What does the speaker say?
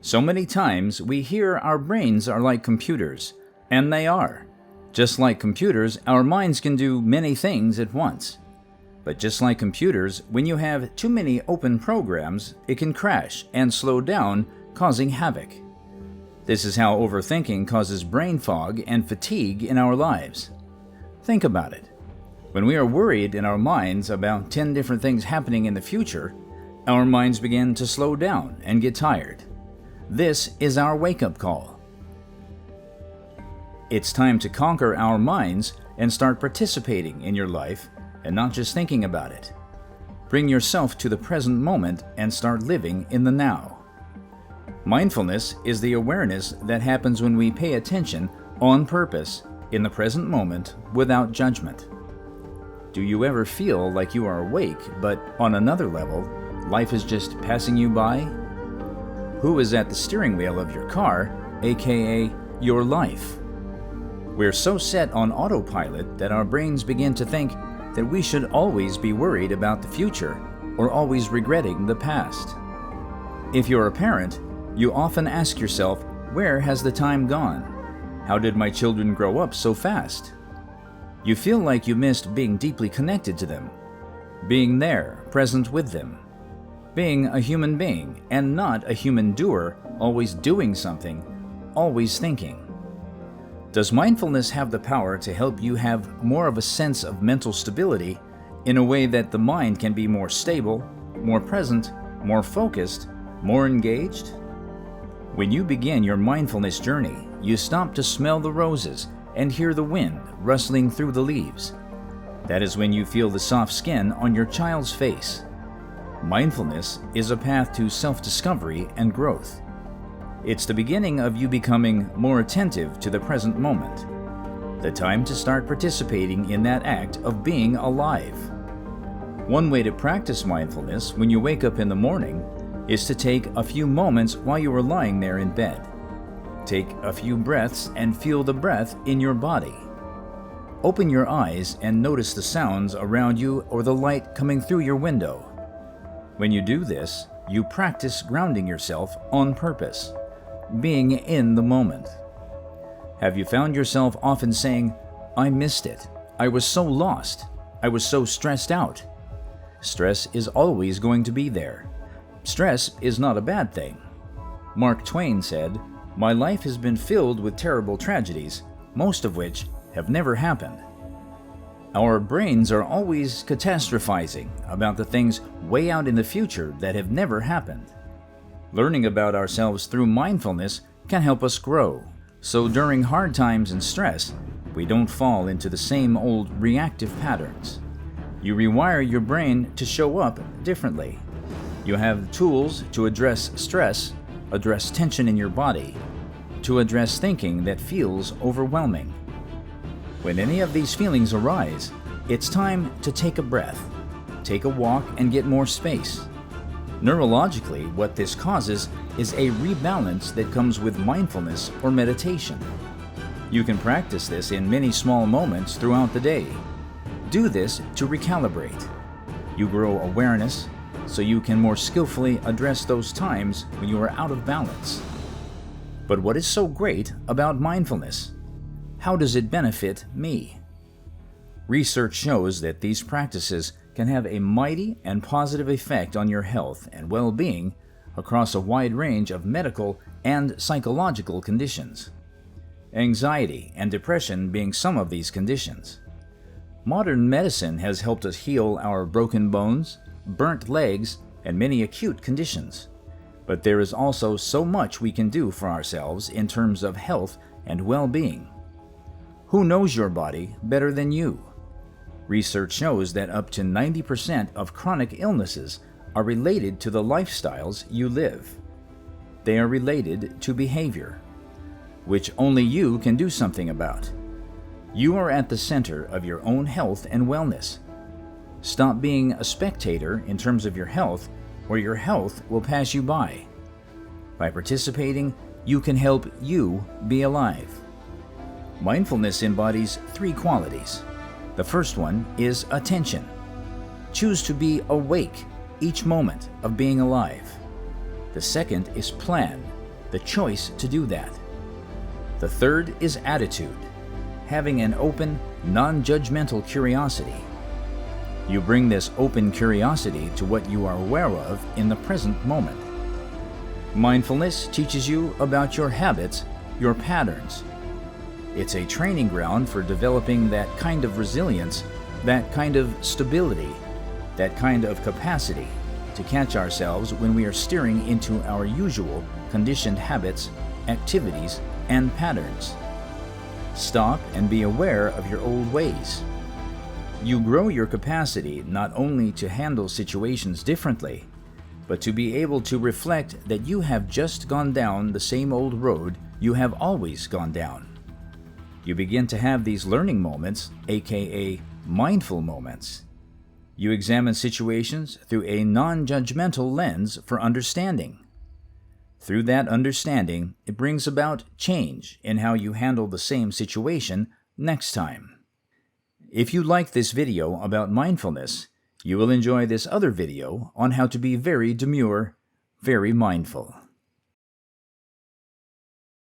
So many times we hear our brains are like computers, and they are. Just like computers, our minds can do many things at once. But just like computers, when you have too many open programs, it can crash and slow down, causing havoc. This is how overthinking causes brain fog and fatigue in our lives. Think about it. When we are worried in our minds about 10 different things happening in the future, our minds begin to slow down and get tired. This is our wake-up call. It's time to conquer our minds and start participating in your life and not just thinking about it. Bring yourself to the present moment and start living in the now. Mindfulness is the awareness that happens when we pay attention on purpose in the present moment without judgment. Do you ever feel like you are awake, but on another level, life is just passing you by? Who is at the steering wheel of your car, aka your life? We're so set on autopilot that our brains begin to think that we should always be worried about the future or always regretting the past. If you're a parent, you often ask yourself, where has the time gone? How did my children grow up so fast? You feel like you missed being deeply connected to them, being there, present with them, being a human being and not a human doer, always doing something, always thinking. Does mindfulness have the power to help you have more of a sense of mental stability in a way that the mind can be more stable, more present, more focused, more engaged? When you begin your mindfulness journey, you stop to smell the roses and hear the wind rustling through the leaves. That is when you feel the soft skin on your child's face. Mindfulness is a path to self-discovery and growth. It's the beginning of you becoming more attentive to the present moment, the time to start participating in that act of being alive. One way to practice mindfulness when you wake up in the morning is to take a few moments while you are lying there in bed. Take a few breaths and feel the breath in your body. Open your eyes and notice the sounds around you or the light coming through your window. When you do this, you practice grounding yourself on purpose, being in the moment. Have you found yourself often saying, I missed it, I was so lost, I was so stressed out? Stress is always going to be there. Stress is not a bad thing. Mark Twain said, "My life has been filled with terrible tragedies, most of which have never happened." Our brains are always catastrophizing about the things way out in the future that have never happened. Learning about ourselves through mindfulness can help us grow, so during hard times and stress, we don't fall into the same old reactive patterns. You rewire your brain to show up differently. You have tools to address stress, address tension in your body, to address thinking that feels overwhelming. When any of these feelings arise, it's time to take a breath, take a walk, and get more space. Neurologically, what this causes is a rebalance that comes with mindfulness or meditation. You can practice this in many small moments throughout the day. Do this to recalibrate. You grow awareness so you can more skillfully address those times when you are out of balance. But what is so great about mindfulness? How does it benefit me? Research shows that these practices can have a mighty and positive effect on your health and well-being across a wide range of medical and psychological conditions. Anxiety and depression being some of these conditions. Modern medicine has helped us heal our broken bones, burnt legs, and many acute conditions. But there is also so much we can do for ourselves in terms of health and well-being. Who knows your body better than you? Research shows that up to 90% of chronic illnesses are related to the lifestyles you live. They are related to behavior, which only you can do something about. You are at the center of your own health and wellness. Stop being a spectator in terms of your health, or your health will pass you by. By participating, you can help you be alive. Mindfulness embodies 3 qualities. The first one is attention. Choose to be awake each moment of being alive. The second is plan, the choice to do that. The third is attitude, having an open, non-judgmental curiosity. You bring this open curiosity to what you are aware of in the present moment. Mindfulness teaches you about your habits, your patterns. It's a training ground for developing that kind of resilience, that kind of stability, that kind of capacity to catch ourselves when we are steering into our usual conditioned habits, activities, and patterns. Stop and be aware of your old ways. You grow your capacity not only to handle situations differently, but to be able to reflect that you have just gone down the same old road you have always gone down. You begin to have these learning moments, aka mindful moments. You examine situations through a non-judgmental lens for understanding. Through that understanding, it brings about change in how you handle the same situation next time. If you like this video about mindfulness, you will enjoy this other video on how to be very demure, very mindful.